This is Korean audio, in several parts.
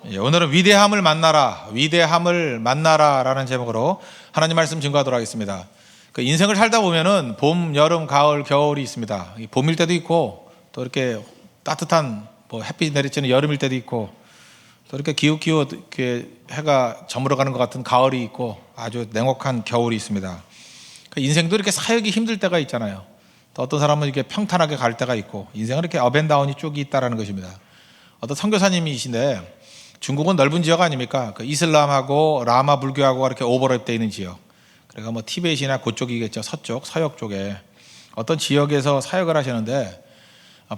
오늘은 위대함을 만나라, 위대함을 만나라라는 제목으로 하나님 말씀 증거하도록 하겠습니다. 그 인생을 살다 보면은 봄, 여름, 가을, 겨울이 있습니다. 봄일 때도 있고 또 이렇게 따뜻한 햇빛이 내리쬐는 여름일 때도 있고 또 이렇게 기웃기웃 이렇게 해가 저물어가는 것 같은 가을이 있고 아주 냉혹한 겨울이 있습니다. 그 인생도 이렇게 사역이 힘들 때가 있잖아요. 또 어떤 사람은 이렇게 평탄하게 갈 때가 있고 인생은 이렇게 업앤다운이 쭉이 있다라는 것입니다. 어떤 선교사님이신데 중국은 넓은 지역 아닙니까? 그 이슬람하고 라마 불교하고 이렇게 오버랩되어 있는 지역. 그러니까 뭐 티벳이나 그쪽이겠죠. 서쪽, 서역 쪽에 어떤 지역에서 사역을 하시는데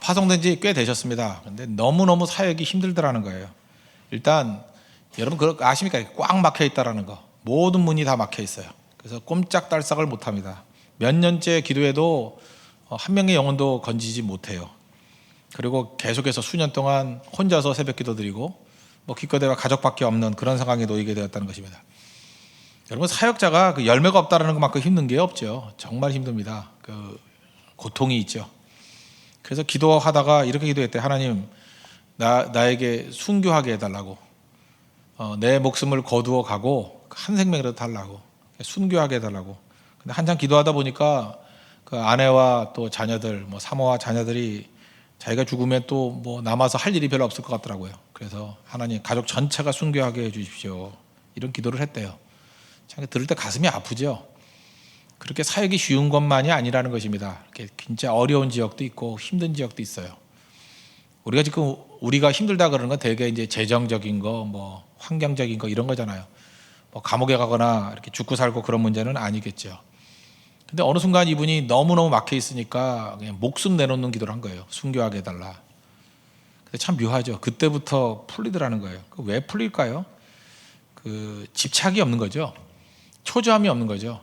파송된 지 꽤 되셨습니다. 근데 너무너무 사역이 힘들더라는 거예요. 일단 여러분 그거 아십니까? 꽉 막혀 있다라는 거. 모든 문이 다 막혀 있어요. 그래서 꼼짝달싹을 못 합니다. 몇 년째 기도해도 한 명의 영혼도 건지지 못해요. 그리고 계속해서 수년 동안 혼자서 새벽 기도 드리고 기껏해야 가족밖에 없는 그런 상황에 놓이게 되었다는 것입니다. 여러분 사역자가 그 열매가 없다라는 것만큼 힘든 게 없죠. 정말 힘듭니다. 그 고통이 있죠. 그래서 기도하다가 이렇게 기도했대. 하나님 나에게 순교하게 해달라고. 내 목숨을 거두어 가고 한 생명이라도 달라고. 순교하게 해달라고. 근데 한참 기도하다 보니까 그 아내와 또 자녀들, 사모와 자녀들이 자기가 죽으면 또 남아서 할 일이 별로 없을 것 같더라고요. 그래서 하나님 가족 전체가 순교하게 해주십시오. 이런 기도를 했대요. 참 들을 때 가슴이 아프죠. 그렇게 사역이 쉬운 것만이 아니라는 것입니다. 이렇게 진짜 어려운 지역도 있고 힘든 지역도 있어요. 우리가 지금 우리가 힘들다 그러는 건 되게 이제 재정적인 거, 환경적인 거 이런 거잖아요. 감옥에 가거나 이렇게 죽고 살고 그런 문제는 아니겠죠. 근데 어느 순간 이분이 너무너무 막혀 있으니까 그냥 목숨 내놓는 기도를 한 거예요. 순교하게 해달라. 근데 참 묘하죠. 그때부터 풀리더라는 거예요. 왜 풀릴까요? 그 집착이 없는 거죠. 초조함이 없는 거죠.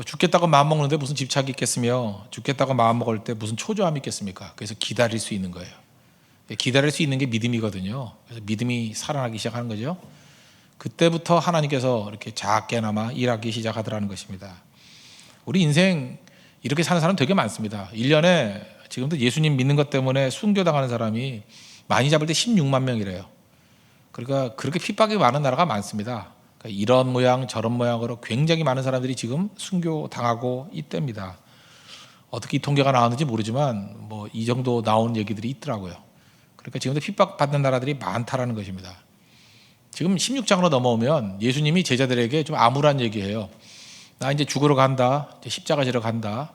죽겠다고 마음 먹는데 무슨 집착이 있겠으며 죽겠다고 마음 먹을 때 무슨 초조함이 있겠습니까? 그래서 기다릴 수 있는 거예요. 기다릴 수 있는 게 믿음이거든요. 그래서 믿음이 살아나기 시작하는 거죠. 그때부터 하나님께서 이렇게 작게나마 일하기 시작하더라는 것입니다. 우리 인생 이렇게 사는 사람 되게 많습니다. 1년에 지금도 예수님 믿는 것 때문에 순교당하는 사람이 많이 잡을 때 16만 명이래요. 그러니까 그렇게 핍박이 많은 나라가 많습니다. 그러니까 이런 모양 저런 모양으로 굉장히 많은 사람들이 지금 순교당하고 있답니다. 어떻게 이 통계가 나왔는지 모르지만 이 정도 나온 얘기들이 있더라고요. 그러니까 지금도 핍박받는 나라들이 많다라는 것입니다. 지금 16장으로 넘어오면 예수님이 제자들에게 좀 암울한 얘기해요. 나 이제 죽으러 간다. 이제 십자가 지러 간다.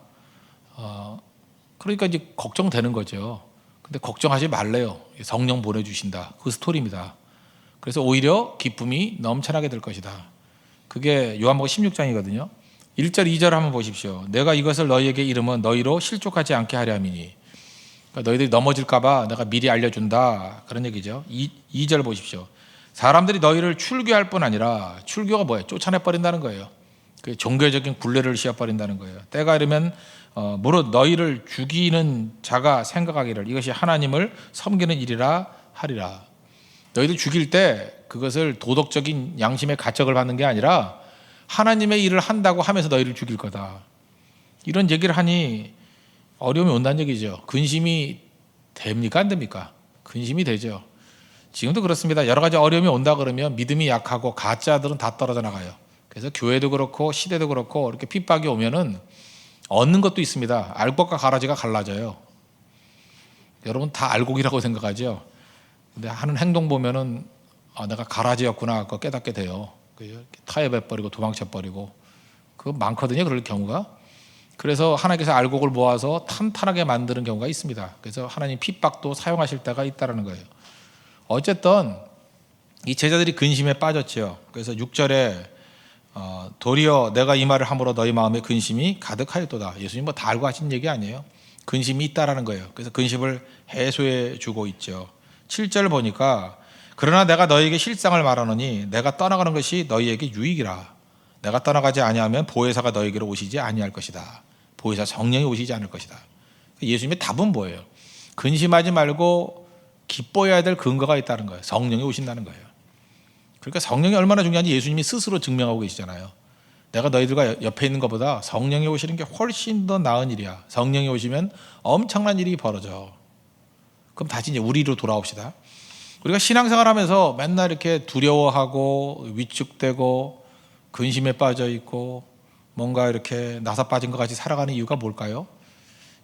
그러니까 이제 걱정되는 거죠. 근데 걱정하지 말래요. 성령 보내주신다. 그 스토리입니다. 그래서 오히려 기쁨이 넘쳐나게 될 것이다. 그게 요한복음 16장이거든요. 1절 2절 한번 보십시오. 내가 이것을 너희에게 이름은 너희로 실족하지 않게 하려 함이니. 그러니까 너희들이 넘어질까 봐 내가 미리 알려준다. 그런 얘기죠. 2절 보십시오. 사람들이 너희를 출교할 뿐 아니라 출교가 뭐예요? 쫓아내버린다는 거예요. 그 종교적인 굴레를 씌워버린다는 거예요. 때가 이르면 무릇 너희를 죽이는 자가 생각하기를 이것이 하나님을 섬기는 일이라 하리라. 너희들 죽일 때 그것을 도덕적인 양심의 가책을 받는 게 아니라 하나님의 일을 한다고 하면서 너희를 죽일 거다. 이런 얘기를 하니 어려움이 온다는 얘기죠. 근심이 됩니까? 안 됩니까? 근심이 되죠. 지금도 그렇습니다. 여러 가지 어려움이 온다 그러면 믿음이 약하고 가짜들은 다 떨어져 나가요. 그래서 교회도 그렇고 시대도 그렇고 이렇게 핍박이 오면은 얻는 것도 있습니다. 알곡과 가라지가 갈라져요. 여러분 다 알곡이라고 생각하죠. 근데 하는 행동 보면은 내가 가라지였구나 그거 깨닫게 돼요. 타협해버리고 도망쳐버리고 그거 많거든요. 그럴 경우가. 그래서 하나님께서 알곡을 모아서 탄탄하게 만드는 경우가 있습니다. 그래서 하나님 핍박도 사용하실 때가 있다는 거예요. 어쨌든 이 제자들이 근심에 빠졌죠. 그래서 6절에 도리어 내가 이 말을 함으로 너희 마음에 근심이 가득하였도다. 예수님 다 알고 하신 얘기 아니에요. 근심이 있다라는 거예요. 그래서 근심을 해소해 주고 있죠. 7절 보니까 그러나 내가 너희에게 실상을 말하노니 내가 떠나가는 것이 너희에게 유익이라. 내가 떠나가지 아니하면 보혜사가 너희에게로 오시지 아니할 것이다. 보혜사 성령이 오시지 않을 것이다. 예수님의 답은 뭐예요? 근심하지 말고 기뻐해야 될 근거가 있다는 거예요. 성령이 오신다는 거예요. 그러니까 성령이 얼마나 중요한지 예수님이 스스로 증명하고 계시잖아요. 내가 너희들과 옆에 있는 것보다 성령이 오시는 게 훨씬 더 나은 일이야. 성령이 오시면 엄청난 일이 벌어져. 그럼 다시 이제 우리로 돌아옵시다. 우리가 신앙생활하면서 맨날 이렇게 두려워하고 위축되고 근심에 빠져 있고 뭔가 이렇게 나사 빠진 것 같이 살아가는 이유가 뭘까요?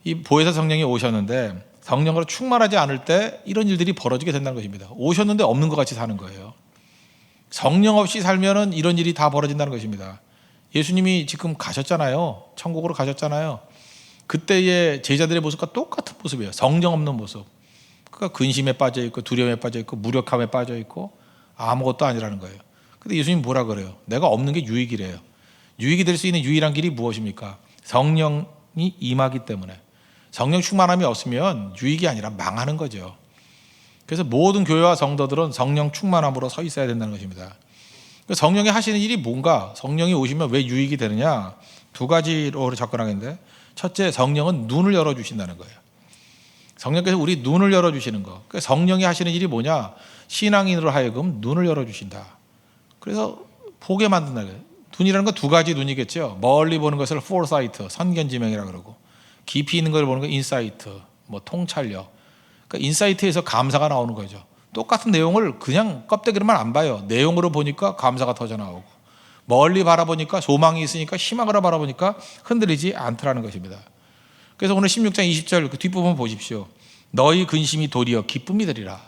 이 보혜사 성령이 오셨는데 성령으로 충만하지 않을 때 이런 일들이 벌어지게 된다는 것입니다. 오셨는데 없는 것 같이 사는 거예요. 성령 없이 살면은 이런 일이 다 벌어진다는 것입니다. 예수님이 지금 가셨잖아요. 천국으로 가셨잖아요. 그때의 제자들의 모습과 똑같은 모습이에요. 성령 없는 모습. 그러니까 근심에 빠져 있고 두려움에 빠져 있고 무력함에 빠져 있고 아무것도 아니라는 거예요. 근데 예수님 뭐라 그래요? 내가 없는 게 유익이래요. 유익이 될 수 있는 유일한 길이 무엇입니까? 성령이 임하기 때문에. 성령 충만함이 없으면 유익이 아니라 망하는 거죠. 그래서 모든 교회와 성도들은 성령 충만함으로 서 있어야 된다는 것입니다. 성령이 하시는 일이 뭔가, 성령이 오시면 왜 유익이 되느냐, 두 가지로 접근하겠는데, 첫째, 성령은 눈을 열어주신다는 거예요. 성령께서 우리 눈을 열어주시는 거. 성령이 하시는 일이 뭐냐, 신앙인으로 하여금 눈을 열어주신다. 그래서 보게 만든다. 눈이라는 건 두 가지 눈이겠죠. 멀리 보는 것을 foresight, 선견지명이라고 그러고, 깊이 있는 걸 보는 거 인사이트, 뭐 통찰력. 그러니까 인사이트에서 감사가 나오는 거죠. 똑같은 내용을 그냥 껍데기로만 안 봐요. 내용으로 보니까 감사가 터져 나오고, 멀리 바라보니까 소망이 있으니까 희망으로 바라보니까 흔들리지 않더라는 것입니다. 그래서 오늘 16장 20절 그 뒷부분 보십시오. 너희 근심이 도리어 기쁨이 되리라.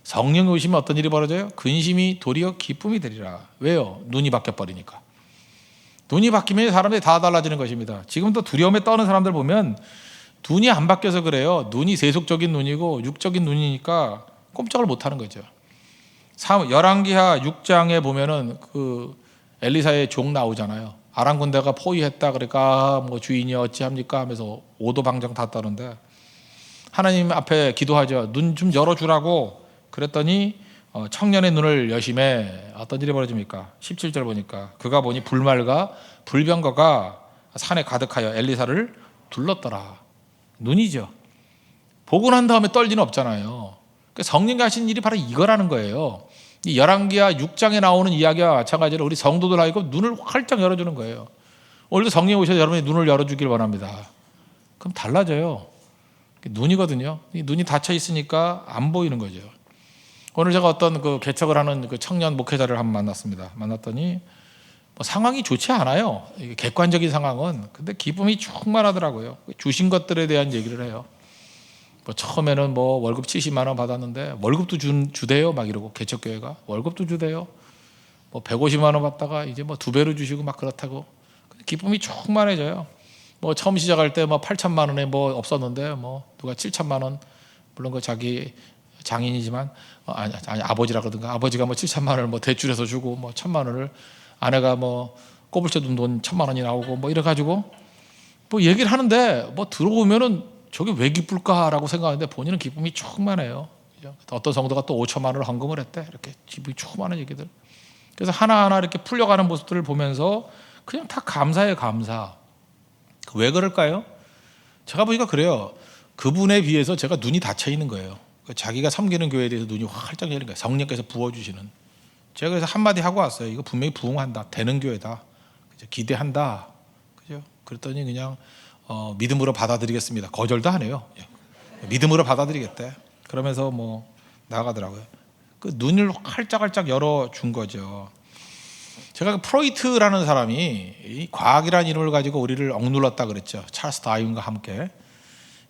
성령이 오시면 어떤 일이 벌어져요? 근심이 도리어 기쁨이 되리라. 왜요? 눈이 바뀌어버리니까. 눈이 바뀌면 사람들이 다 달라지는 것입니다. 지금도 두려움에 떠는 사람들 보면 눈이 안 바뀌어서 그래요. 눈이 세속적인 눈이고 육적인 눈이니까 꼼짝을 못하는 거죠. 열왕기하 6장에 보면은 그 엘리사의 종 나오잖아요. 아람 군대가 포위했다 그러니까 뭐 주인이 어찌합니까 하면서 오도방정 다 떠는데 하나님 앞에 기도하죠. 눈 좀 열어주라고 그랬더니 청년의 눈을 여심해 어떤 일이 벌어집니까? 17절 보니까 그가 보니 불말과 불병거가 산에 가득하여 엘리사를 둘렀더라. 눈이죠. 보고 난 다음에 떨 리는 없잖아요. 성령이 하신 일이 바로 이거라는 거예요. 이 열왕기하 6장에 나오는 이야기와 마찬가지로 우리 성도들 하여금 눈을 활짝 열어주는 거예요. 오늘도 성령이 오셔서 여러분이 눈을 열어주길 원합니다. 그럼 달라져요. 눈이거든요. 이 눈이 닫혀 있으니까 안 보이는 거죠. 오늘 제가 어떤 그 개척을 하는 그 청년 목회자를 한번 만났습니다. 만났더니 뭐 상황이 좋지 않아요. 객관적인 상황은. 근데 기쁨이 충만하더라고요. 주신 것들에 대한 얘기를 해요. 뭐 처음에는 뭐 월급 70만 원 받았는데 월급도 주대요 막 이러고 개척교회가 월급도 주대요. 뭐 150만 원 받다가 이제 뭐 2배로 주시고 막 그렇다고. 기쁨이 충만해져요. 뭐 처음 시작할 때 뭐 8천만 원에 뭐 없었는데 뭐 누가 7천만 원 물론 그 자기 장인이지만 아니 아버지라 그러든가 아버지가 뭐 7천만 원을 뭐 대출해서 주고 뭐 1천만 원을 아내가 뭐 꼬불쳐둔 돈 1천만 원이 나오고 뭐 이래 가지고 뭐 얘기를 하는데 뭐 들어오면은 저게 왜 기쁠까라고 생각하는데 본인은 기쁨이 충만해요. 어떤 성도가 또 5천만 원을 헌금을 했대. 이렇게 기쁨이 충만한 얘기들. 그래서 하나하나 이렇게 풀려가는 모습들을 보면서 그냥 다 감사해요, 감사. 왜 그럴까요? 제가 보니까 그래요. 그분에 비해서 제가 눈이 닫혀 있는 거예요. 자기가 섬기는 교회에 대해서 눈이 활짝 열린 거예요. 성령께서 부어주시는. 제가 그래서 한마디 하고 왔어요. 이거 분명히 부흥한다. 되는 교회다. 그죠? 기대한다. 그죠? 그랬더니 그냥 믿음으로 받아들이겠습니다. 거절도 안 해요. 믿음으로 받아들이겠대. 그러면서 뭐 나가더라고요. 그 눈을 활짝활짝 열어준 거죠. 제가 그 프로이트라는 사람이 이 과학이라는 이름을 가지고 우리를 억눌렀다 그랬죠. 찰스 다윈과 함께.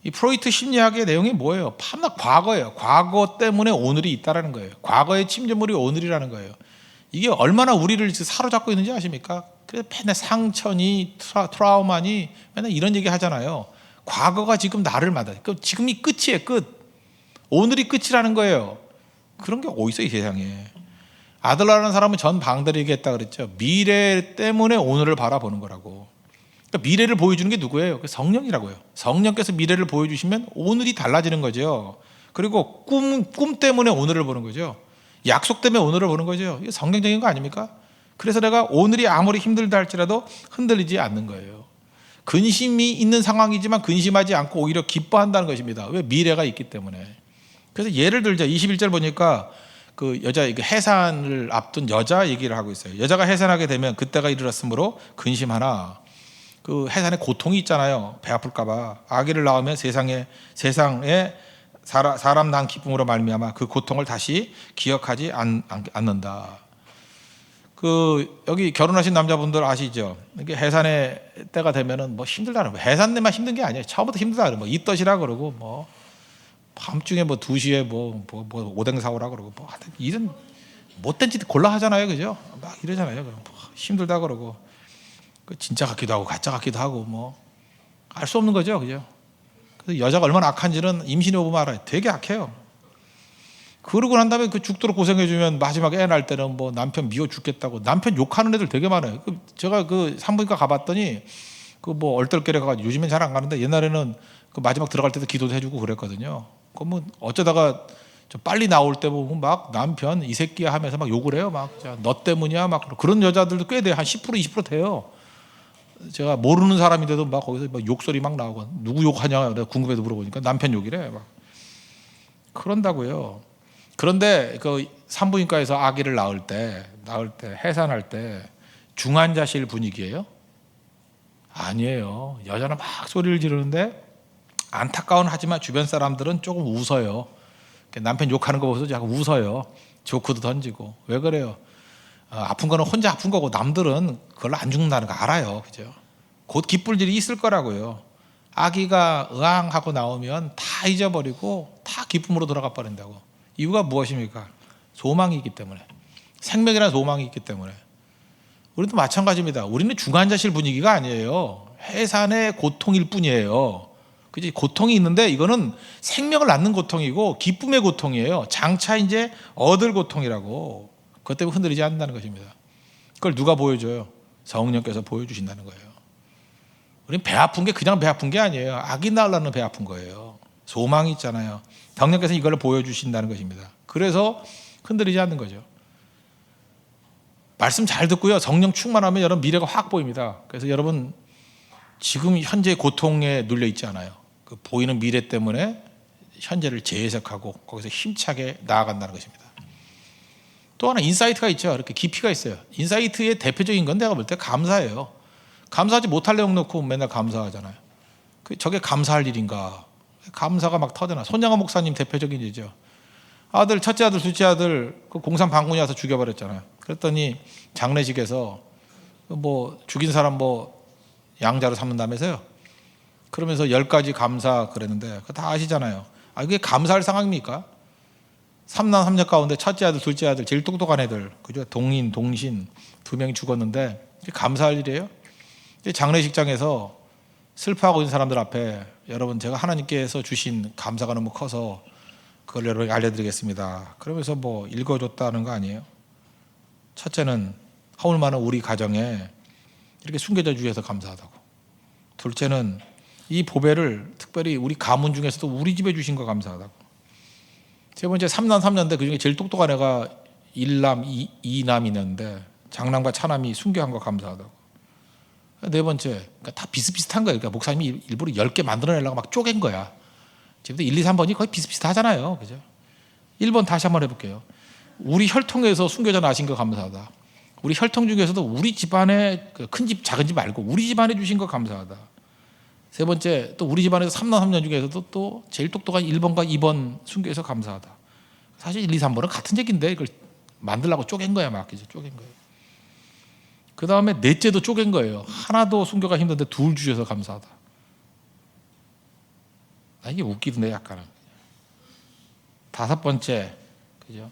이 프로이트 심리학의 내용이 뭐예요? 판나 과거예요. 과거 때문에 오늘이 있다라는 거예요. 과거의 침전물이 오늘이라는 거예요. 이게 얼마나 우리를 사로잡고 있는지 아십니까? 그래서 맨날 상처니 트라우마니 맨날 이런 얘기 하잖아요. 과거가 지금 나를 만나. 지금이 끝이에요. 끝. 오늘이 끝이라는 거예요. 그런 게 어디 있어요, 이 세상에. 아들라라는 사람은 전 방대를 얘기했다 그랬죠. 미래 때문에 오늘을 바라보는 거라고. 그러니까 미래를 보여주는 게 누구예요? 성령이라고요. 성령께서 미래를 보여주시면 오늘이 달라지는 거죠. 그리고 꿈 때문에 오늘을 보는 거죠. 약속 때문에 오늘을 보는 거죠. 이게 성경적인 거 아닙니까? 그래서 내가 오늘이 아무리 힘들다 할지라도 흔들리지 않는 거예요. 근심이 있는 상황이지만 근심하지 않고 오히려 기뻐한다는 것입니다. 왜? 미래가 있기 때문에. 그래서 예를 들자 21절 보니까 그 여자 해산을 앞둔 여자 얘기를 하고 있어요. 여자가 해산하게 되면 그때가 이르렀으므로 근심하나 그 해산의 고통이 있잖아요. 배 아플까 봐. 아기를 낳으면 세상에 사람 난 기쁨으로 말미암아 그 고통을 다시 기억하지 않는다. 여기 결혼하신 남자분들 아시죠? 이게 해산의 때가 되면은 뭐 힘들다는 거. 해산 때만 힘든 게 아니에요. 처음부터 힘들다 그러고 뭐 이떠시라 그러고 뭐 밤중에 뭐 2시에 뭐 오뎅 사오라 그러고 뭐 하여튼 이런 못된 짓 골라 하잖아요, 그죠? 막 이러잖아요. 뭐 힘들다 그러고 진짜 같기도 하고 가짜 같기도 하고 뭐 알 수 없는 거죠, 그죠? 그래서 여자가 얼마나 악한지는 임신해 보면 알아요. 되게 악해요. 그러고 난 다음에 그 죽도록 고생해주면 마지막에 애 낳을 때는 뭐 남편 미워 죽겠다고 남편 욕하는 애들 되게 많아요. 제가 그 산부인과 가봤더니 그 뭐 얼떨결에 가가지고 요즘엔 잘 안 가는데 옛날에는 그 마지막 들어갈 때도 기도도 해주고 그랬거든요. 그러면 어쩌다가 좀 빨리 나올 때 보면 막 남편 이 새끼야 하면서 막 욕을 해요. 막 너 때문이야 막 그런 여자들도 꽤 돼요. 한 10% 20% 돼요. 제가 모르는 사람인데도 막 거기서 막 욕소리 막 나오고 누구 욕하냐 내가 궁금해서 물어보니까 남편 욕이래 막 그런다고요. 그런데 그 산부인과에서 아기를 낳을 때 해산할 때 중환자실 분위기예요? 아니에요. 여자는 막 소리를 지르는데 안타까운 하지만 주변 사람들은 조금 웃어요. 남편 욕하는 거 보면서 약간 웃어요. 조크도 던지고. 왜 그래요? 아픈 거는 혼자 아픈 거고 남들은 그걸로 안 죽는다는 거 알아요. 그죠? 곧 기쁠 일이 있을 거라고요. 아기가 으앙하고 나오면 다 잊어버리고 다 기쁨으로 돌아가 버린다고. 이유가 무엇입니까? 소망이 있기 때문에. 생명이라는 소망이 있기 때문에. 우리도 마찬가지입니다. 우리는 중환자실 분위기가 아니에요. 해산의 고통일 뿐이에요. 그지? 고통이 있는데 이거는 생명을 낳는 고통이고 기쁨의 고통이에요. 장차 이제 얻을 고통이라고. 그것 때문에 흔들리지 않는다는 것입니다. 그걸 누가 보여줘요? 성령께서 보여주신다는 거예요. 우리는 배 아픈 게 그냥 배 아픈 게 아니에요. 아기 낳으려는 배 아픈 거예요. 소망이 있잖아요. 성령께서 이걸 보여주신다는 것입니다. 그래서 흔들리지 않는 거죠. 말씀 잘 듣고요. 성령 충만하면 여러분 미래가 확 보입니다. 그래서 여러분 지금 현재 고통에 눌려 있지 않아요. 그 보이는 미래 때문에 현재를 재해석하고 거기서 힘차게 나아간다는 것입니다. 또 하나 인사이트가 있죠. 이렇게 깊이가 있어요. 인사이트의 대표적인 건 내가 볼 때 감사예요. 감사하지 못할 내용 놓고 맨날 감사하잖아요. 저게 감사할 일인가? 감사가 막 터져나. 손양호 목사님 대표적인 예죠. 첫째 아들, 둘째 아들 그 공산 반군이 와서 죽여버렸잖아요. 그랬더니 장례식에서 뭐 죽인 사람 뭐 양자로 삼는다면서요. 그러면서 10가지 감사 그랬는데 그거 다 아시잖아요. 이게 감사할 상황입니까? 삼남 삼녀 가운데 첫째 아들, 둘째 아들 제일 똑똑한 애들, 그죠? 동인, 동신 2명이 죽었는데 이게 감사할 일이에요? 장례식장에서 슬퍼하고 있는 사람들 앞에 여러분 제가 하나님께서 주신 감사가 너무 커서 그걸 여러분에게 알려드리겠습니다. 그러면서 뭐 읽어줬다는 거 아니에요? 첫째는 하울 많은 우리 가정에 이렇게 숨겨져 주셔서 감사하다고. 둘째는 이 보배를 특별히 우리 가문 중에서도 우리 집에 주신 거 감사하다고. 세 번째 3남 3녀인데 그중에 제일 똑똑한 애가 1남 2남이 있는데 장남과 차남이 순교한 거 감사하다고. 네 번째 그러니까 다 비슷비슷한 거예요. 그러니까 목사님이 일부러 10개 만들어내려고 막 쪼갠 거야. 지금도 1, 2, 3번이 거의 비슷비슷하잖아요. 그죠? 1번 다시 한번 해볼게요. 우리 혈통에서 순교자 나신 거 감사하다. 우리 혈통 중에서도 우리 집안에 큰 집 작은 집 말고 우리 집안에 주신 거 감사하다. 세 번째 또 우리 집안에서 3남 3녀 중에서도 또 제일 똑똑한 1번과 2번 순교해서 감사하다. 사실 1, 2, 3번은 같은 얘기인데 이걸 만들려고 쪼갠 거야. 막 그죠? 쪼갠 거예요. 그 다음에 넷째도 쪼갠 거예요. 하나도 순교가 힘든데 2 주셔서 감사하다. 이게 웃기던데 약간은. 5번째 그죠?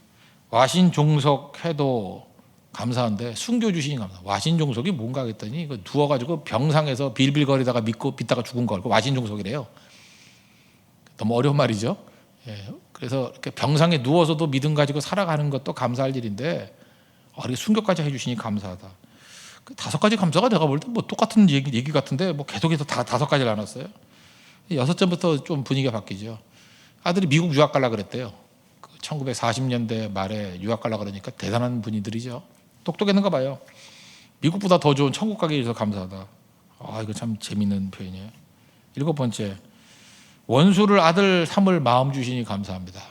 와신 종속해도 감사한데 순교 주시니 감사. 와신 종속이 뭔가 했더니 이거 누워가지고 병상에서 빌빌거리다가 믿고 빗다가 죽은 걸 와신 종속이래요. 너무 어려운 말이죠. 예. 그래서 이렇게 병상에 누워서도 믿음 가지고 살아가는 것도 감사할 일인데 이렇게 순교까지 해주시니 감사하다. 5가지 감사가 내가 볼 때 뭐 똑같은 얘기 같은데 뭐 계속해서 다 5가지를 나눴어요. 6점부터 좀 분위기가 바뀌죠. 아들이 미국 유학 가려고 그랬대요. 1940년대 말에 유학 가려고 그러니까 대단한 분이들이죠. 똑똑했는가 봐요. 미국보다 더 좋은 천국 가게 해서 감사하다. 이거 참 재밌는 표현이에요. 7번째, 원수를 아들 삼을 마음 주시니 감사합니다.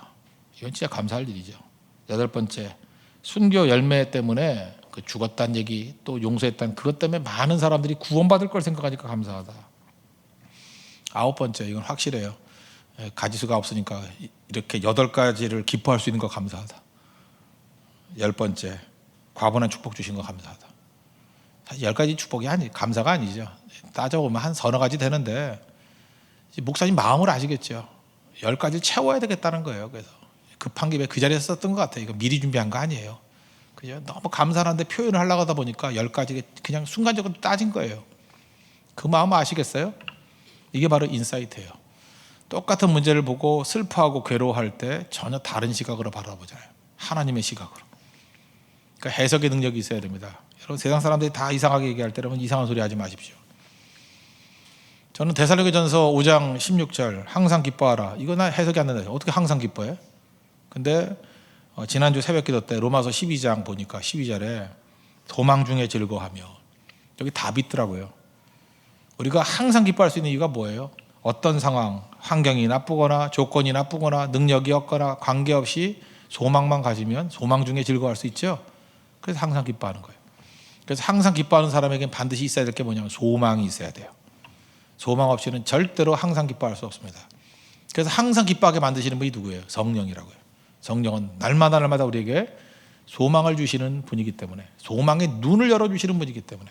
이건 진짜 감사할 일이죠. 8번째, 순교 열매 때문에 죽었다는 얘기 또 용서했다는 그것 때문에 많은 사람들이 구원받을 걸 생각하니까 감사하다. 9번째, 이건 확실해요. 가지수가 없으니까 이렇게 8가지를 기뻐할 수 있는 거 감사하다. 10번째, 과분한 축복 주신 거 감사하다. 사실 10가지 축복이 감사가 아니죠. 따져보면 한 서너 가지 되는데 목사님 마음을 아시겠죠. 10가지를 채워야 되겠다는 거예요. 그래서 급한 김에 그 자리에서 썼던 것 같아요. 이거 미리 준비한 거 아니에요. 그죠? 너무 감사한데 표현을 하려고 하다 보니까 10가지 그냥 순간적으로 따진 거예요. 그 마음 아시겠어요? 이게 바로 인사이트예요. 똑같은 문제를 보고 슬퍼하고 괴로워할 때 전혀 다른 시각으로 바라보잖아요. 하나님의 시각으로. 그러니까 해석의 능력이 있어야 됩니다. 여러분, 세상 사람들이 다 이상하게 얘기할 때 여러분 이상한 소리 하지 마십시오. 저는 데살로니가전서 5장 16절 항상 기뻐하라. 이거 나 해석이 안 된다. 어떻게 항상 기뻐해? 근데 지난주 새벽기도 때 로마서 12장 보니까 12절에 도망 중에 즐거워하며, 여기 답이 있더라고요. 우리가 항상 기뻐할 수 있는 이유가 뭐예요? 어떤 상황, 환경이 나쁘거나 조건이 나쁘거나 능력이 없거나 관계없이 소망만 가지면 소망 중에 즐거워할 수 있죠. 그래서 항상 기뻐하는 거예요. 그래서 항상 기뻐하는 사람에게는 반드시 있어야 될 게 뭐냐면 소망이 있어야 돼요. 소망 없이는 절대로 항상 기뻐할 수 없습니다. 그래서 항상 기뻐하게 만드시는 분이 누구예요? 성령이라고요. 성령은 날마다 우리에게 소망을 주시는 분이기 때문에, 소망의 눈을 열어주시는 분이기 때문에.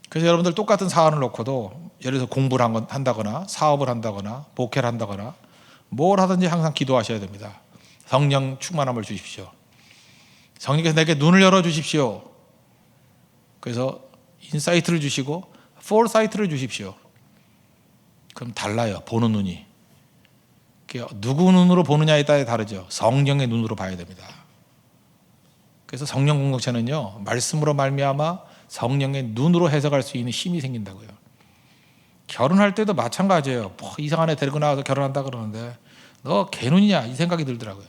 그래서 여러분들 똑같은 사안을 놓고도 예를 들어서 공부를 한다거나 사업을 한다거나 목회를 한다거나 뭘 하든지 항상 기도하셔야 됩니다. 성령 충만함을 주십시오. 성령께서 내게 눈을 열어주십시오. 그래서 인사이트를 주시고 포사이트를 주십시오. 그럼 달라요. 보는 눈이. 누구 눈으로 보느냐에 따라 다르죠. 성령의 눈으로 봐야 됩니다. 그래서 성령 공동체는요, 말씀으로 말미암아 성령의 눈으로 해석할 수 있는 힘이 생긴다고요. 결혼할 때도 마찬가지예요. 뭐 이상한 애 데리고 나와서 결혼한다 그러는데 너 개눈이냐 이 생각이 들더라고요.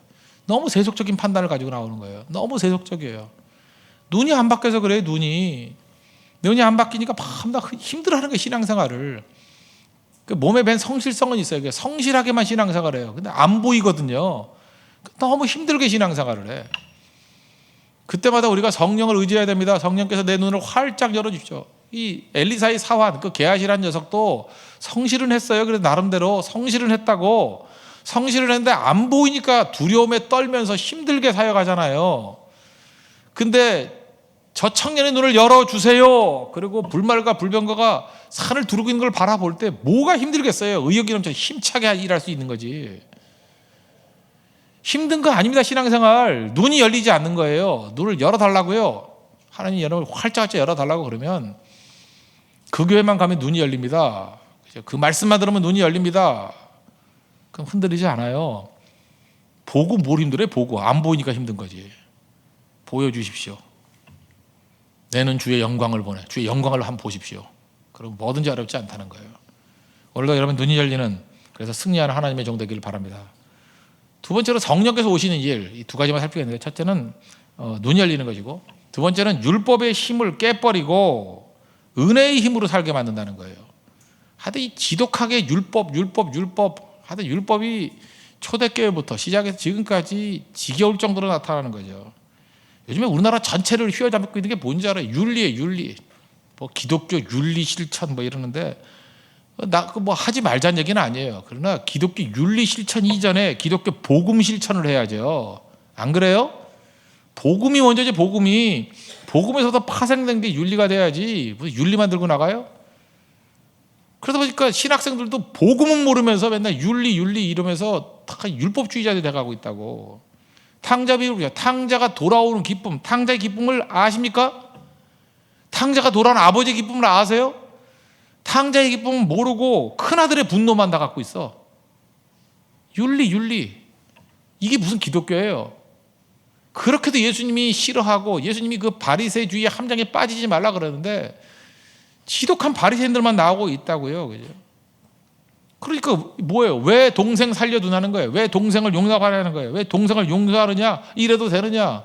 너무 세속적인 판단을 가지고 나오는 거예요. 너무 세속적이에요. 눈이 안 바뀌어서 그래요. 눈이 안 바뀌니까 밤낮 힘들어하는 거예요. 신앙생활을. 그 몸에 밴 성실성은 있어요. 성실하게만 신앙생활을 해요. 근데 안 보이거든요. 너무 힘들게 신앙생활을 해. 그때마다 우리가 성령을 의지해야 됩니다. 성령께서 내 눈을 활짝 열어주십시오. 이 엘리사의 사환, 그 게하시라는 녀석도 성실은 했어요. 그래서 나름대로 성실은 했다고. 성실을 했는데 안 보이니까 두려움에 떨면서 힘들게 사역하잖아요. 근데 저 청년의 눈을 열어주세요. 그리고 불말과 불병거가 산을 두르고 있는 걸 바라볼 때 뭐가 힘들겠어요. 의욕이 넘쳐 힘차게 일할 수 있는 거지. 힘든 거 아닙니다. 신앙생활. 눈이 열리지 않는 거예요. 눈을 열어달라고요. 하나님 여러분을 활짝 열어달라고 그러면 그 교회만 가면 눈이 열립니다. 그 말씀만 들으면 눈이 열립니다. 그럼 흔들리지 않아요. 보고 뭘 힘들어요? 보고. 안 보이니까 힘든 거지. 보여주십시오. 내는 주의 영광을 보내. 주의 영광을 한번 보십시오. 그럼 뭐든지 어렵지 않다는 거예요. 오늘도 여러분 눈이 열리는, 그래서 승리하는 하나님의 종 되기를 바랍니다. 두 번째로 성령께서 오시는 일, 이 두 가지만 살피겠는데, 첫째는 눈이 열리는 것이고, 두 번째는 율법의 힘을 깨버리고 은혜의 힘으로 살게 만든다는 거예요. 하여튼 이 지독하게 율법 하여튼 율법이 초대교회부터 시작해서 지금까지 지겨울 정도로 나타나는 거죠. 요즘에 우리나라 전체를 휘어잡고 있는 게 뭔지 알아요? 윤리예요, 윤리. 뭐 기독교 윤리 실천 뭐 이러는데, 나 그 뭐 하지 말자는 얘기는 아니에요. 그러나 기독교 윤리 실천 이전에 기독교 복음 실천을 해야죠. 안 그래요? 복음이 먼저지. 복음에서도 파생된 게 윤리가 돼야지. 무슨 윤리만 들고 나가요? 그러다 보니까 신학생들도 복음은 모르면서 맨날 윤리 이러면서 다 율법주의자들이 돼가고 있다고. 탕자가 돌아오는 기쁨, 탕자의 기쁨을 아십니까? 탕자가 돌아오는 아버지의 기쁨을 아세요? 탕자의 기쁨은 모르고 큰아들의 분노만 다 갖고 있어. 윤리. 이게 무슨 기독교예요? 그렇게도 예수님이 싫어하고 예수님이 그 바리새주의 함정에 빠지지 말라 그러는데 지독한 바리새인들만 나오고 있다고요. 그죠? 그러니까 뭐예요? 왜 동생 살려두냐는 거예요? 왜 동생을 용서하라는 거예요? 왜 동생을 용서하느냐? 이래도 되느냐?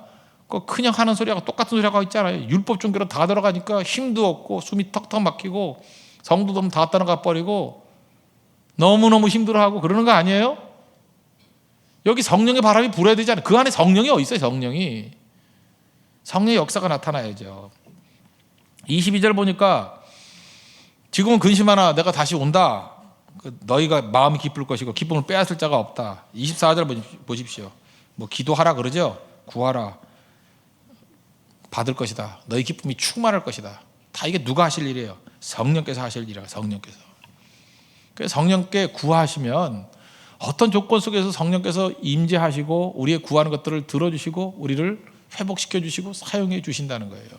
그냥 하는 소리하고 똑같은 소리하고 있잖아요. 율법 종교로 다 들어가니까 힘도 없고 숨이 턱턱 막히고 성도도 다 떠나가 버리고 너무너무 힘들어하고 그러는 거 아니에요? 여기 성령의 바람이 불어야 되지 않아요? 그 안에 성령이 어디 있어요? 성령의 역사가 나타나야죠. 22절 보니까 지금은 근심하나 내가 다시 온다. 너희가 마음이 기쁠 것이고 기쁨을 빼앗을 자가 없다. 24절 보십시오. 뭐 기도하라 그러죠. 구하라. 받을 것이다. 너희 기쁨이 충만할 것이다. 다 이게 누가 하실 일이에요? 성령께서 하실 일이라. 성령께서. 그래서 성령께 구하시면 어떤 조건 속에서 성령께서 임재하시고 우리의 구하는 것들을 들어주시고 우리를 회복시켜 주시고 사용해 주신다는 거예요.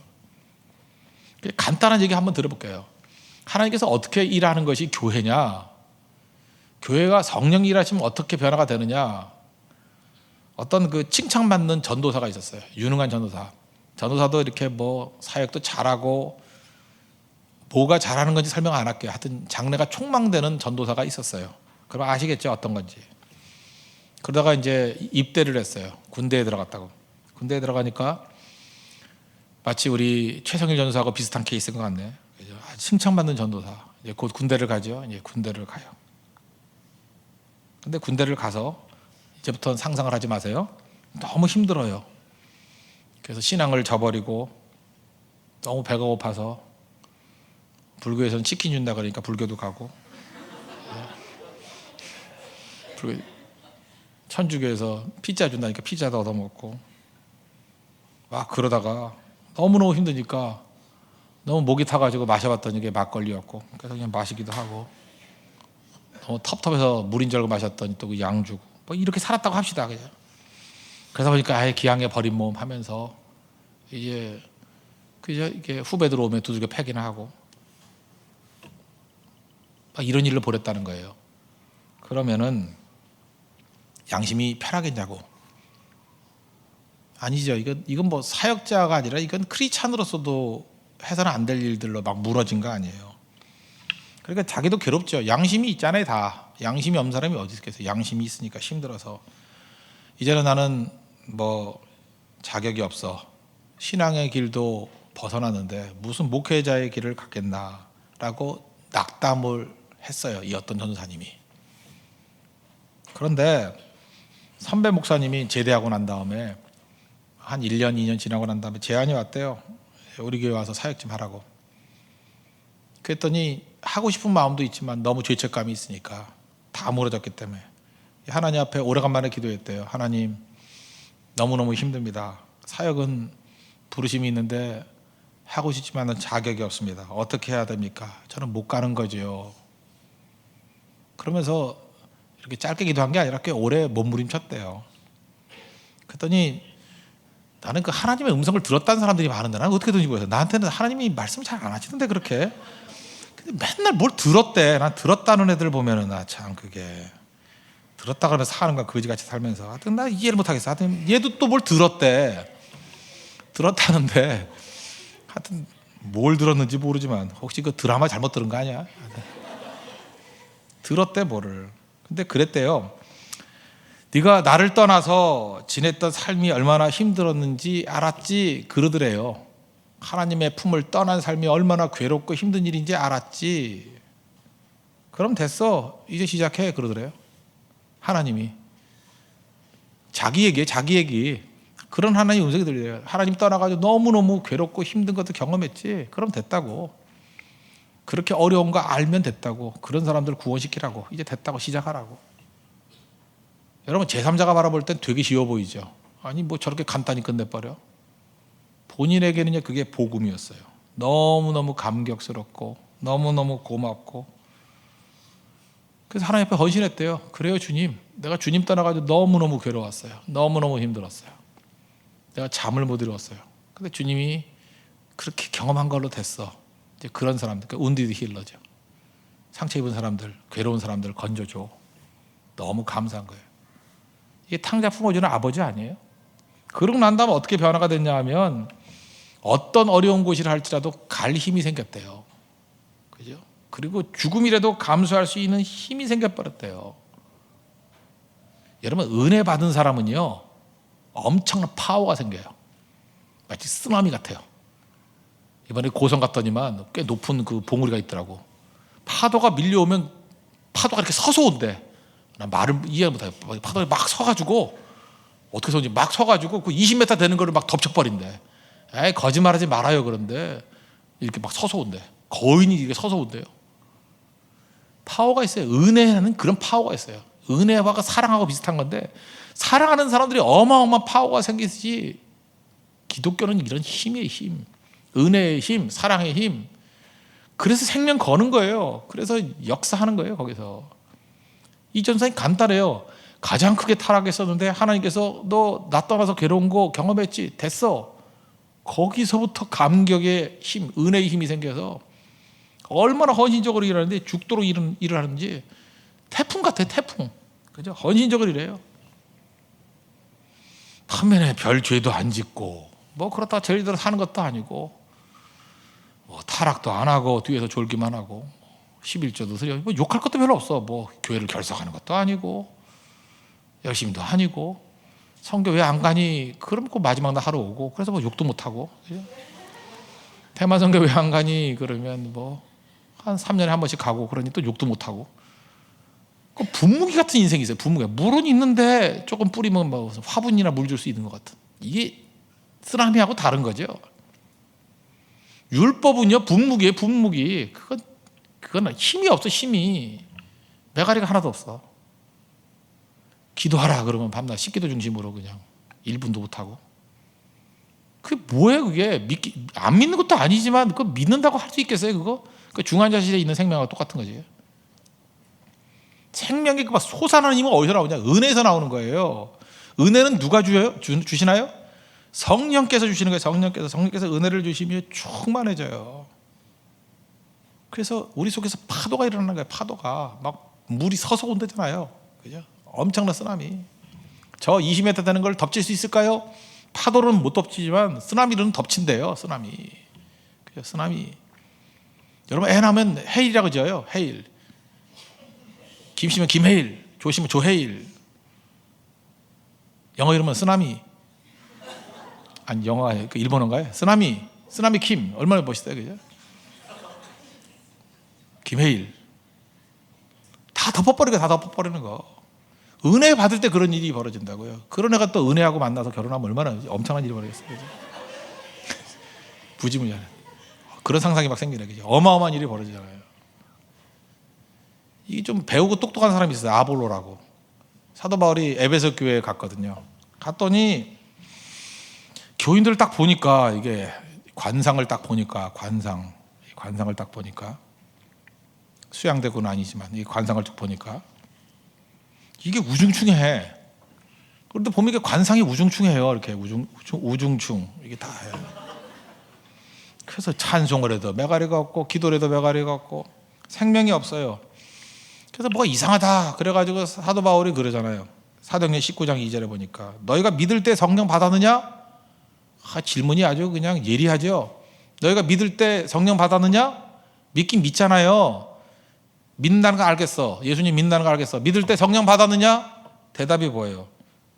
간단한 얘기 한번 들어볼게요. 하나님께서 어떻게 일하는 것이 교회냐? 교회가 성령이 일하시면 어떻게 변화가 되느냐? 어떤 그 칭찬받는 전도사가 있었어요. 유능한 전도사. 전도사도 이렇게 뭐 사역도 잘하고 뭐가 잘하는 건지 설명 안 할게요. 하여튼 장래가 촉망되는 전도사가 있었어요. 그럼 아시겠죠? 어떤 건지. 그러다가 이제 입대를 했어요. 군대에 들어갔다고. 군대에 들어가니까 마치 우리 최성일 전도사하고 비슷한 케이스인 것 같네. 칭찬받는 전도사. 이제 곧 군대를 가죠. 이제 군대를 가요. 근데 군대를 가서 이제부터는 상상을 하지 마세요. 너무 힘들어요. 그래서 신앙을 저버리고 너무 배가 고파서 불교에서는 치킨 준다 그러니까 불교도 가고, 천주교에서 피자 준다니까 피자도 얻어먹고 막 그러다가 너무너무 힘드니까 너무 목이 타가지고 마셔봤더니 이게 막걸리였고, 그래서 그냥 마시기도 하고, 너무 텁텁해서 물인 줄 알고 마셨더니 또 그 양 주고, 뭐 이렇게 살았다고 합시다. 그냥. 그러다 보니까 아예 기왕에 버린 몸 하면서 이제 그저 이게 후배들 오면 두들겨 패기나 하고 막 이런 일을 벌였다는 거예요. 그러면은 양심이 편하겠냐고. 아니죠. 이건 뭐 사역자가 아니라 이건 크리스찬으로서도 해서는 안 될 일들로 막 무너진 거 아니에요. 그러니까 자기도 괴롭죠. 양심이 있잖아요. 다. 양심이 없는 사람이 어디 있겠어요. 양심이 있으니까 힘들어서 이제는 나는 뭐 자격이 없어. 신앙의 길도 벗어났는데 무슨 목회자의 길을 갖겠나라고 낙담을 했어요. 이 어떤 전도사님이. 그런데 선배 목사님이 제대하고 난 다음에 한 1년, 2년 지나고 난 다음에 제안이 왔대요. 우리 교회 와서 사역 좀 하라고. 그랬더니 하고 싶은 마음도 있지만 너무 죄책감이 있으니까 다 무너졌기 때문에 하나님 앞에 오래간만에 기도했대요. 하나님, 너무너무 힘듭니다. 사역은 부르심이 있는데 하고 싶지만 자격이 없습니다. 어떻게 해야 됩니까? 저는 못 가는 거죠. 그러면서 이렇게 짧게 기도한 게 아니라 꽤 오래 몸부림쳤대요. 그랬더니 나는 그 하나님의 음성을 들었다는 사람들이 많은데 나는 어떻게 된지 모르겠어요. 나한테는 하나님이 말씀 잘 안 하시던데 그렇게. 근데 맨날 뭘 들었대. 난 들었다는 애들 보면은 나 참 그게 들었다 그러면 사는 거야. 거지같이 살면서. 하여튼 나 이해를 못하겠어. 하여튼 얘도 또 뭘 들었대. 들었다는데 하여튼 뭘 들었는지 모르지만 혹시 그 드라마 잘못 들은 거 아니야? 들었대 뭐를. 근데 그랬대요. 네가 나를 떠나서 지냈던 삶이 얼마나 힘들었는지 알았지? 그러더래요. 하나님의 품을 떠난 삶이 얼마나 괴롭고 힘든 일인지 알았지? 그럼 됐어. 이제 시작해. 그러더래요. 하나님이. 자기 얘기에 자기 얘기. 그런 하나님 음성이 들려요. 하나님 떠나가지고 너무너무 괴롭고 힘든 것도 경험했지? 그럼 됐다고. 그렇게 어려운 거 알면 됐다고. 그런 사람들 구원시키라고. 이제 됐다고 시작하라고. 여러분 제3자가 바라볼 땐 되게 쉬워 보이죠. 아니 뭐 저렇게 간단히 끝내버려. 본인에게는요 그게 복음이었어요. 너무너무 감격스럽고 너무너무 고맙고 그래서 하나님 앞에 헌신했대요. 그래요 주님, 내가 주님 떠나가지고 너무너무 괴로웠어요. 너무너무 힘들었어요. 내가 잠을 못 이루었어요. 근데 주님이 그렇게 경험한 걸로 됐어. 이제 그런 사람들, 그러니까 운디드 힐러죠. 상처 입은 사람들, 괴로운 사람들 건져줘. 너무 감사한 거예요. 이게 탕자 품어주는 아버지 아니에요? 그러고 난 다음에 어떻게 변화가 됐냐 하면 어떤 어려운 곳이라 할지라도 갈 힘이 생겼대요. 그죠? 그리고 죽음이라도 감수할 수 있는 힘이 생겨버렸대요. 여러분 은혜 받은 사람은요 엄청난 파워가 생겨요. 마치 쓰나미 같아요. 이번에 고성 갔더니만 꽤 높은 그 봉우리가 있더라고. 파도가 밀려오면 파도가 이렇게 서서 온대. 난 말을 이해 못해요. 파도가 막 서가지고 어떻게 서는지 막 서가지고 그 20m 되는 거를 막 덮쳐버린대. 에이 거짓말하지 말아요. 그런데 이렇게 막 서서 온대. 거인이 이렇게 서서 온대요. 파워가 있어요. 은혜는 그런 파워가 있어요. 은혜와 사랑하고 비슷한 건데, 사랑하는 사람들이 어마어마한 파워가 생기지, 기독교는 이런 힘이에요. 힘, 은혜의 힘, 사랑의 힘. 그래서 생명 거는 거예요. 그래서 역사하는 거예요. 거기서 이 전사님 간단해요. 가장 크게 타락했었는데 하나님께서 너 나 떠나서 괴로운 거 경험했지, 됐어. 거기서부터 감격의 힘, 은혜의 힘이 생겨서 얼마나 헌신적으로 일하는데, 죽도록 일을 하는지. 태풍 같아, 태풍. 그죠? 헌신적으로 일해요. 반면에 별 죄도 안 짓고, 뭐 그렇다 저희들 사는 것도 아니고, 뭐 타락도 안 하고 뒤에서 졸기만 하고, 11조도 드려, 뭐 욕할 것도 별로 없어. 뭐 교회를 결석하는 것도 아니고, 열심히도 아니고, 성교 왜 안 가니? 그럼 그 마지막 날 하루 오고, 그래서 뭐 욕도 못 하고, 대만 성교 왜 안 가니? 그러면 뭐 한 3년에 한 번씩 가고, 그러니 또 욕도 못 하고. 그 분무기 같은 인생이 있어요. 분무기. 물은 있는데 조금 뿌리면 뭐 화분이나 물 줄 수 있는 것 같은. 이게 쓰나미하고 다른 거죠. 율법은요, 분무기예요. 분무기. 그건 힘이 없어. 힘이 메가리가 하나도 없어. 기도하라 그러면 밤낮 식기도 중심으로 그냥 1분도 못하고. 그게 뭐예요? 그게 안 믿는 것도 아니지만 그거 믿는다고 할 수 있겠어요? 그거? 그 중환자실에 있는 생명하고 똑같은 거지. 생명이 막 솟아나는 힘은 어디서 나오냐? 은혜에서 나오는 거예요. 은혜는 누가 주시나요? 성령께서 주시는 거예요. 성령께서 은혜를 주시면 충만해져요. 그래서 우리 속에서 파도가 일어나는 거예요. 파도가 막 물이 서서 온다잖아요. 그죠? 엄청난 쓰나미. 저 20m 되는 걸 덮칠 수 있을까요? 파도는 못 덮치지만 쓰나미는 덮친대요. 쓰나미. 그죠? 쓰나미. 여러분, 애 나면 헤일이라고 지어요. 헤일. 김씨면 김헤일, 조씨면 조헤일. 영어 이름은 쓰나미. 아니, 영어가 그 일본어인가요? 쓰나미 킴. 얼마나 멋있어요, 그죠? 김헤일. 다 덮어버리는 거. 은혜 받을 때 그런 일이 벌어진다고요. 그런 애가 또 은혜하고 만나서 결혼하면 얼마나 엄청난 일이 벌어졌어요, 그죠? 부지문이잖아요. 그런 상상이 막 생기네, 그죠? 어마어마한 일이 벌어지잖아요. 이게 좀 배우고 똑똑한 사람이 있어요. 아볼로라고. 사도 바울이 에베소 교회에 갔거든요. 갔더니 교인들을 딱 보니까, 이게 관상을 딱 보니까, 관상을 딱 보니까, 수양대고는 아니지만 이 관상을 딱 보니까 이게 우중충해. 그런데 보면 이게 관상이 우중충해요. 이렇게 우중충 이게 다 해요. 그래서 찬송을 해도 메가리가 없고, 기도를 해도 메가리가 없고, 생명이 없어요. 그래서 뭐가 이상하다 그래가지고 사도 바울이 그러잖아요. 사도행전 19장 2절에 보니까, 너희가 믿을 때 성령 받았느냐? 질문이 아주 그냥 예리하죠. 너희가 믿을 때 성령 받았느냐? 믿긴 믿잖아요. 믿는다는 거 알겠어. 예수님 믿는다는 거 알겠어. 믿을 때 성령 받았느냐? 대답이 뭐예요?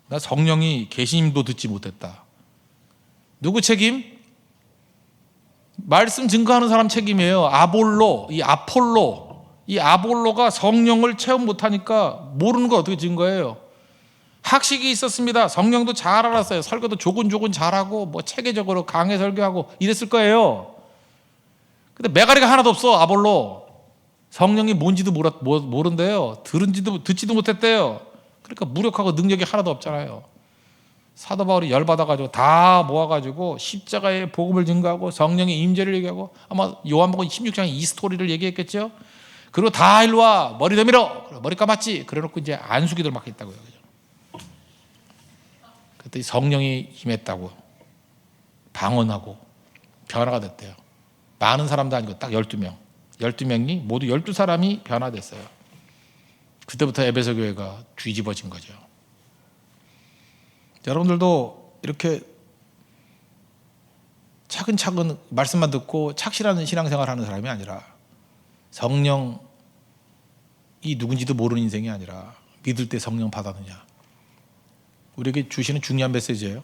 나 성령이 계시님도 듣지 못했다. 누구 책임? 말씀 증거하는 사람 책임이에요. 이 아볼로가 성령을 체험 못하니까 모르는 거 어떻게 증거해요? 학식이 있었습니다. 성령도 잘 알았어요. 설교도 조곤조곤 잘하고, 뭐 체계적으로 강해 설교하고 이랬을 거예요. 근데 메가리가 하나도 없어. 아볼로 성령이 뭔지도 모른대요. 듣지도 못했대요. 그러니까 무력하고 능력이 하나도 없잖아요. 사도 바울이 열받아가지고 다 모아가지고 십자가의 복음을 증거하고 성령의 임재를 얘기하고, 아마 요한복음 16장 이 스토리를 얘기했겠죠. 그리고 다 일로 와, 머리 내밀어, 머리 감았지. 그래놓고 이제 안수기도를 막 했다고요. 그때 성령이 임했다고 방언하고 변화가 됐대요. 많은 사람도 아니고 딱 12명이 모두 12사람이 변화됐어요. 그때부터 에베소 교회가 뒤집어진 거죠. 여러분들도 이렇게 차근차근 말씀만 듣고 착실한 신앙생활을 하는 사람이 아니라, 성령이 누군지도 모르는 인생이 아니라 믿을 때 성령 받았느냐, 우리에게 주시는 중요한 메시지예요.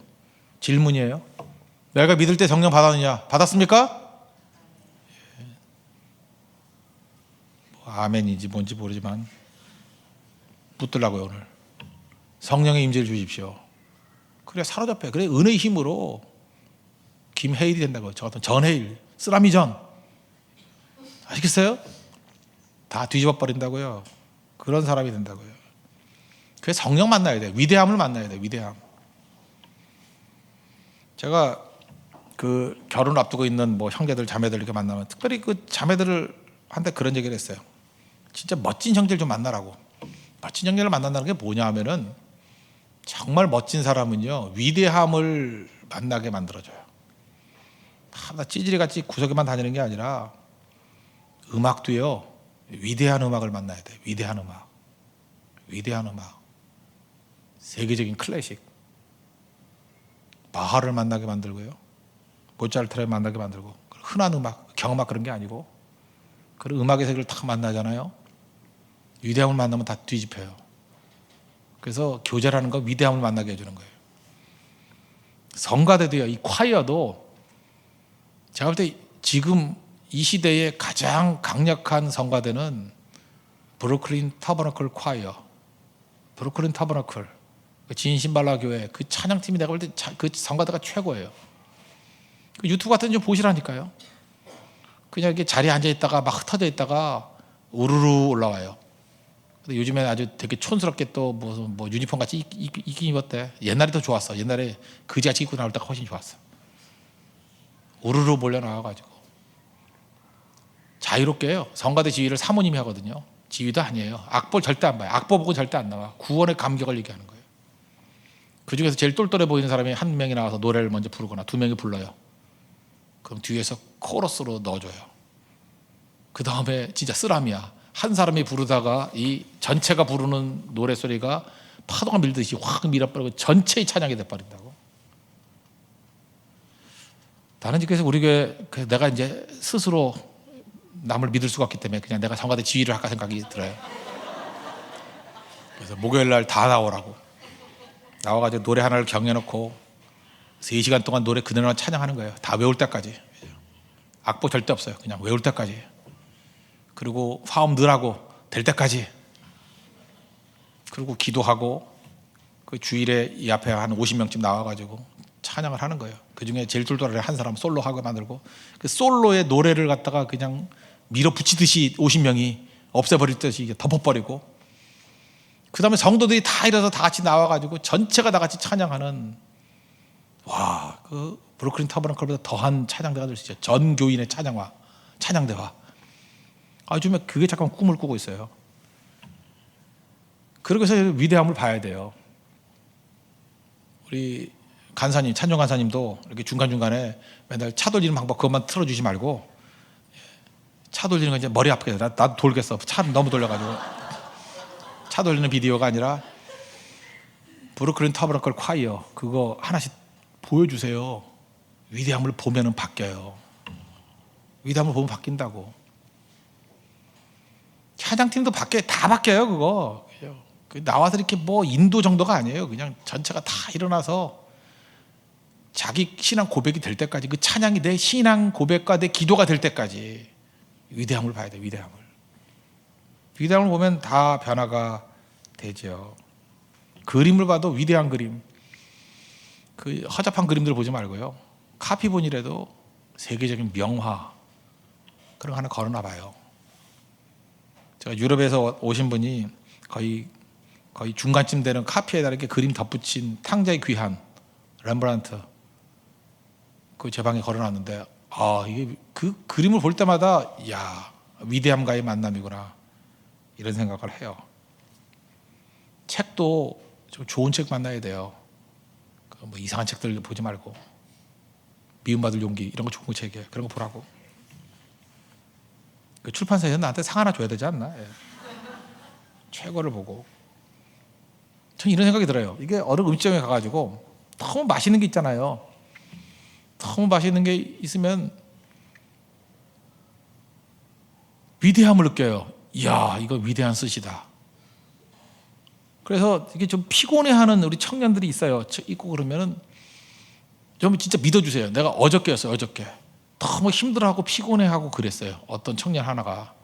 질문이에요. 내가 믿을 때 성령 받았느냐? 받았습니까? 아멘인지 뭔지 모르지만 붙들라고요. 오늘 성령의 임재를 주십시오. 그래 사로잡혀. 그래 은혜의 힘으로 김해일이 된다고. 저 같은 전해일, 쓰라미 전. 아시겠어요? 다 뒤집어 버린다고요. 그런 사람이 된다고요. 그래서 성령 만나야 돼요. 위대함을 만나야 돼요. 위대함. 제가 그 결혼 앞두고 있는 뭐 형제들 자매들 이렇게 만나면 특별히 그 자매들을 한테 그런 얘기를 했어요. 진짜 멋진 형제를 좀 만나라고. 멋진 형제를 만난다는 게 뭐냐 하면은 정말 멋진 사람은요 위대함을 만나게 만들어줘요. 나 찌질이 같이 구석에만 다니는 게 아니라 음악도요 위대한 음악을 만나야 돼요. 위대한 음악, 위대한 음악, 세계적인 클래식. 바하를 만나게 만들고요, 모차르트를 만나게 만들고, 흔한 음악, 경음악 그런 게 아니고 그런 음악의 세계를 딱 만나잖아요. 위대함을 만나면 다 뒤집혀요. 그래서 교제라는 거 위대함을 만나게 해주는 거예요. 성가대도요, 이 콰이어도 제가 볼 때 지금 이 시대에 가장 강력한 성가대는 브루클린 타버너클 콰이어, 브루클린 타버너클, 진신발라 교회 그 찬양팀이 내가 볼 때 그 성가대가 최고예요. 그 유튜브 같은 데 좀 보시라니까요. 그냥 이렇게 자리에 앉아 있다가 막 흩어져 있다가 우르르 올라와요. 근데 요즘에 아주 되게 촌스럽게 또 뭐 유니폼 같이 입긴 입었대. 옛날에 더 좋았어. 옛날에 그지같이 입고 나올 때가 훨씬 좋았어. 우르르 몰려 나와가지고 자유롭게요. 성가대 지휘를 사모님이 하거든요. 지휘도 아니에요. 악보 절대 안 봐요. 악보 보고 절대 안 나와. 구원의 감격을 얘기하는 거예요. 그 중에서 제일 똘똘해 보이는 사람이 한 명이 나와서 노래를 먼저 부르거나 두 명이 불러요. 그럼 뒤에서 코러스로 넣어줘요. 그 다음에 진짜 쓰라미야. 한 사람이 부르다가 이 전체가 부르는 노래소리가 파도가 밀듯이 확 밀어버리고 전체의 찬양이 돼버린다고. 다른 집에서 우리 교회 내가 이제 스스로 남을 믿을 수가 없기 때문에 그냥 내가 성가대 지휘를 할까 생각이 들어요. 그래서 목요일 날 다 나오라고. 나와가지고 노래 하나를 경해놓고 3시간 동안 노래 그대로만 찬양하는 거예요. 다 외울 때까지. 악보 절대 없어요. 그냥 외울 때까지. 그리고 화음 넣으라고 될 때까지. 그리고 기도하고 그 주일에 이 앞에 한 50명쯤 나와가지고 찬양을 하는 거예요. 그 중에 제일 똘똘한 한 사람 솔로하고 만들고 그 솔로의 노래를 갖다가 그냥 밀어붙이듯이 50명이 없애버릴 듯이 덮어버리고, 그 다음에 성도들이 다 일어서 다 같이 나와가지고 전체가 다 같이 찬양하는, 와, 그 브루클린 타버너클보다 더한 찬양대가 될 수 있죠. 전 교인의 찬양대화. 요즘에 그게 잠깐 꿈을 꾸고 있어요. 그러고 해서 위대함을 봐야 돼요. 우리 간사님, 찬종 간사님도 이렇게 중간중간에 맨날 차 돌리는 방법 그것만 틀어주지 말고, 차 돌리는 건 이제 머리 아프게 해. 나도 돌겠어. 차 너무 돌려가지고. 차 돌리는 비디오가 아니라 브루클린 타버너클 콰이어 그거 하나씩 보여주세요. 위대함을 보면은 바뀌어요. 위대함을 보면 바뀐다고. 찬양팀도 다 바뀌어요. 그거 나와서 이렇게 뭐 인도 정도가 아니에요. 그냥 전체가 다 일어나서 자기 신앙 고백이 될 때까지, 그 찬양이 내 신앙 고백과 내 기도가 될 때까지 위대함을 봐야 돼. 위대함을 보면 다 변화가 되죠. 그림을 봐도 위대한 그림, 그 허접한 그림들 보지 말고요, 카피본이라도 세계적인 명화 그런 거 하나 걸어놔 봐요. 제가 유럽에서 오신 분이 거의 중간쯤 되는 카피에다 이렇게 그림 덧붙인 탕자의 귀한 렘브란트 그 제 방에 걸어놨는데, 이게 그 그림을 볼 때마다 야, 위대함과의 만남이구나 이런 생각을 해요. 책도 좀 좋은 책 만나야 돼요. 뭐 이상한 책들 보지 말고, 미움받을 용기 이런 거 좋은 책이에요. 그런 거 보라고. 그 출판사에서 나한테 상 하나 줘야 되지 않나? 예. 최고를 보고. 전 이런 생각이 들어요. 이게 어느 음식점에 가가지고 너무 맛있는 게 있잖아요. 너무 맛있는 게 있으면 위대함을 느껴요. 이야, 이거 위대한 뜻이다. 그래서 이게 좀 피곤해하는 우리 청년들이 있어요. 있고 그러면은 좀 진짜 믿어주세요. 내가 어저께였어요. 어저께 너무 힘들어하고 피곤해하고 그랬어요. 어떤 청년 하나가.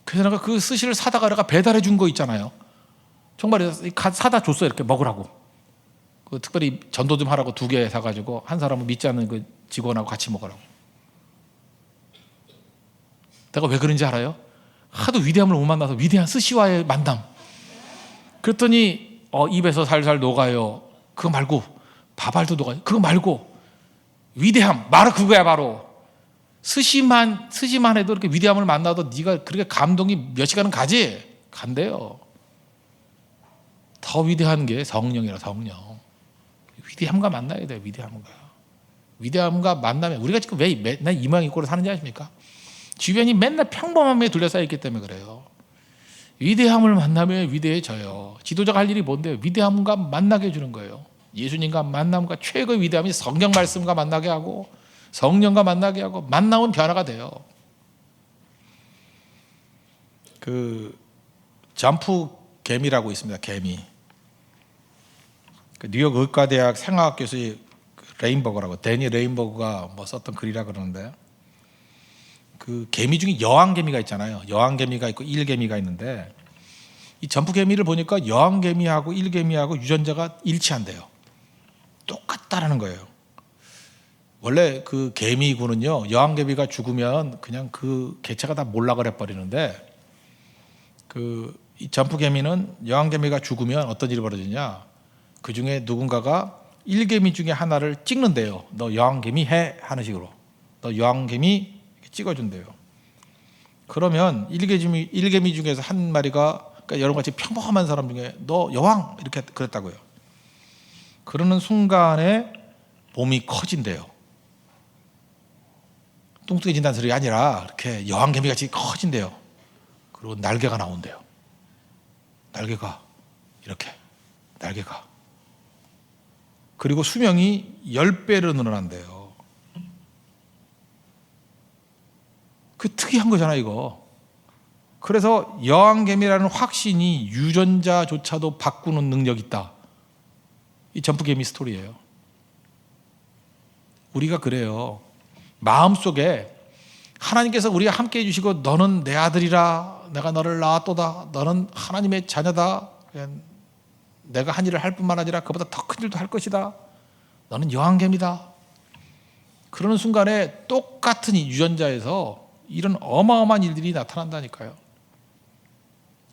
그래서 내가 그 스시를 사다가 내가 배달해 준 거 있잖아요. 정말 사다 줬어요. 이렇게 먹으라고. 그 특별히 전도 좀 하라고 2개 사가지고 한 사람은 믿지 않는 그 직원하고 같이 먹으라고. 내가 왜 그런지 알아요? 하도 위대함을 못 만나서 위대한 스시와의 만남. 그랬더니 입에서 살살 녹아요. 그거 말고 밥알도 녹아요. 그거 말고 위대함, 바로 그거야. 바로 스시만 해도 이렇게 위대함을 만나도 네가 그렇게 감동이 몇 시간은 간대요. 더 위대한 게 성령이라. 성령 위대함과 만나야 돼요. 위대함과 만나면 우리가 지금 왜 맨날 이 모양 이 꼴로 사는지 아십니까? 주변이 맨날 평범함에 둘러싸여 있기 때문에 그래요. 위대함을 만나면 위대해져요. 지도자가 할 일이 뭔데요? 위대함과 만나게 해주는 거예요. 예수님과 만남과 최고의 위대함이 성경 말씀과 만나게 하고 성령과 만나게 하고 만나면 변화가 돼요. 그 점프 개미라고 있습니다. 개미. 그 뉴욕 의과대학 생화학 교수 레인버그라고, 데니 레인버그가 뭐 썼던 글이라 그러는데, 그 개미 중에 여왕개미가 있잖아요. 여왕개미가 있고 일개미가 있는데, 이 점프개미를 보니까 여왕개미하고 일개미하고 유전자가 일치한대요. 똑같다라는 거예요. 원래 그 개미군은요, 여왕개미가 죽으면 그냥 그 개체가 다 몰락을 해버리는데, 이 점프개미는 여왕개미가 죽으면 어떤 일이 벌어지냐, 그 중에 누군가가 일개미 중에 하나를 찍는데요. 너 여왕개미 해 하는 식으로. 너 여왕개미 찍어준대요. 그러면 일개미 중에서 한 마리가, 그러니까 여러분 같이 평범한 사람 중에 너 여왕 이렇게 그랬다고요. 그러는 순간에 몸이 커진대요. 뚱뚱해진다는 소리가 아니라 이렇게 여왕개미 같이 커진대요. 그리고 날개가 나온대요. 날개가 이렇게 날개가. 그리고 수명이 10배로 늘어난대요. 그 특이한 거잖아 이거. 그래서 여왕개미라는 확신이 유전자조차도 바꾸는 능력이 있다. 이 점프개미 스토리예요. 우리가 그래요. 마음속에 하나님께서 우리가 함께 해주시고 너는 내 아들이라, 내가 너를 낳았도다, 너는 하나님의 자녀다, 내가 한 일을 할 뿐만 아니라 그보다 더 큰 일도 할 것이다, 너는 여왕개미다. 그러는 순간에 똑같은 이 유전자에서 이런 어마어마한 일들이 나타난다니까요.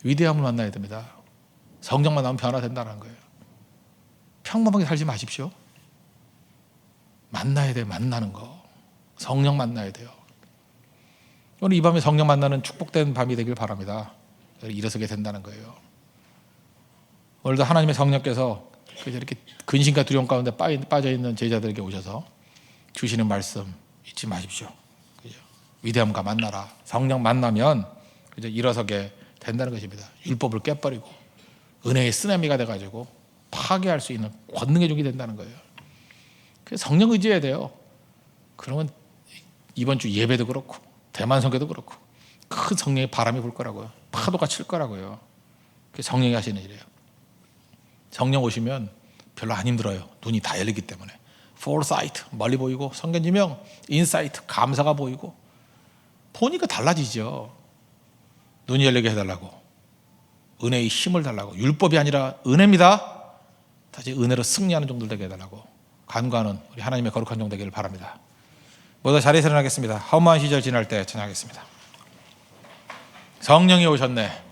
위대함을 만나야 됩니다. 성령 만나면 변화된다는 거예요. 평범하게 살지 마십시오. 만나야 돼요. 만나는 거. 성령 만나야 돼요. 오늘 이 밤에 성령 만나는 축복된 밤이 되길 바랍니다. 일어서게 된다는 거예요. 오늘도 하나님의 성령께서 이렇게 근심과 두려움 가운데 빠져있는 제자들에게 오셔서 주시는 말씀 잊지 마십시오. 그죠? 위대함과 만나라. 성령 만나면 그죠? 일어서게 된다는 것입니다. 율법을 깨버리고 은혜의 쓰나미가 돼가지고 파괴할 수 있는 권능의 종이 된다는 거예요. 그래서 성령 의지해야 돼요. 그러면 이번 주 예배도 그렇고 대만 선교도 그렇고 큰 성령의 바람이 불 거라고요. 파도가 칠 거라고요. 그게 성령이 하시는 일이에요. 성령 오시면 별로 안 힘들어요. 눈이 다 열리기 때문에. foresight, 멀리 보이고, 성견지명, insight, 감사가 보이고, 보니까 달라지죠. 눈이 열리게 해달라고, 은혜의 힘을 달라고, 율법이 아니라 은혜입니다. 다시 은혜로 승리하는 종들 되게 해달라고 간구하는 우리 하나님의 거룩한 종 되기를 바랍니다. 모두 자리에서 일어나겠습니다. 험한 시절 지날 때 찬양하겠습니다. 성령이 오셨네.